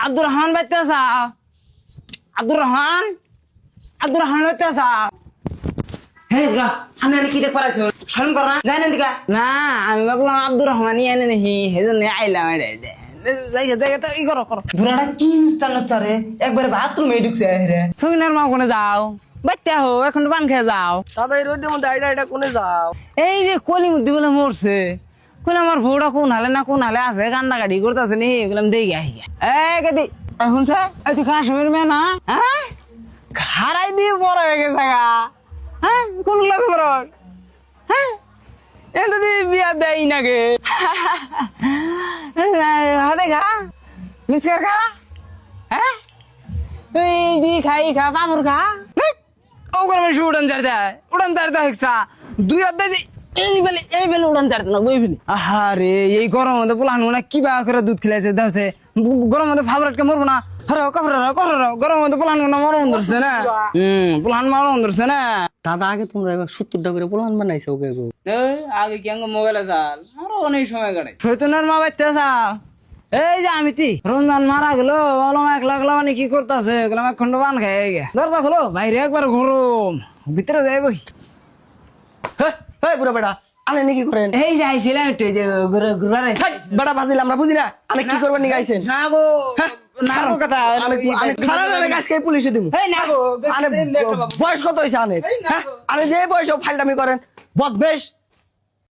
আব্দুর রহমান বাইতে আসা আব্দুর রহমান বাইতে আসা হে বুড়া আমি আর কি দেখ পারাইছো শরম কর না যাই না দিকা না আমি ভাবলাম আব্দুর রহমানই এনে নাহি সেজন্য আইলাম জায়গা তো ই করো বুড়াটা কি নুচ্চা রে একবারে বাথরুমে ঢুকছে রে সঙ্গিনার মা কোনে যাও বাইতে হো এখন পান খেয়ে যাও দাদা এই রোদের মধ্যে আইডা কোনে যাও? এই যে কলি মুদি বলে মরছে কোন আমার বউটা কোন হালে আছে কান্দা কাটি করতেছে নি এগুলাম দেখি আহি কাটি শুনছে এই তুই কাশ্মীর মেয়ে না হ্যাঁ খারাই দিয়ে বড় হয়ে গেছে গা হ্যাঁ কোন ক্লাস বড় হ্যাঁ এত দিয়ে বিয়া দেয় নাকি হাতে খা মিসকার খা হ্যাঁ তুই দি খাই খা পাপড় খা ও করে মানুষ উড়ান চারটা হেক্সা দুই অধ্যায় এই বেলে উড়ান চারটা না বই ফেলি আহারে এই গরম মধ্যে পোলাহান না কিবা করে দুধ খেলাইছে দেখছে গরম মধ্যে ফাবরাটকে মরবো না গরম মধ্যে পোলাহান না মরণ ধরছে না পোলাহান মরণ ধরছে না দাদা আগে তোমরা এবার 70টা করে প্লান বানাইছো ওকে গো। আগে কি আঙ্গ মোবাইলে চাল আরো অনেক সময় কাটে শৈতনের মা বাইতে চাল এই যে আমি রমজান মারা গেল বললাম একলা মানে কি করতেছে গেলাম এক খন্ড পান খাই গে দরজা খোলো বাইরে একবার গরম ভিতরে যাই বই হে বুড়া বেটা আনে নাকি করেন? এই যে আইছিলাম একটু এই যে ঘুরবার হেই, বেটা বাজিল আমরা বুঝি না আনে কি করবেন নি গাইছেন? না গো না গো কথা আনে খারাপ না গাছকে পুলিশে দিমু। এই না গো আনে বয়স কত হইছে আনে? হ্যাঁ? আনে যে বয়স ফাইলটামি করেন বদবেশ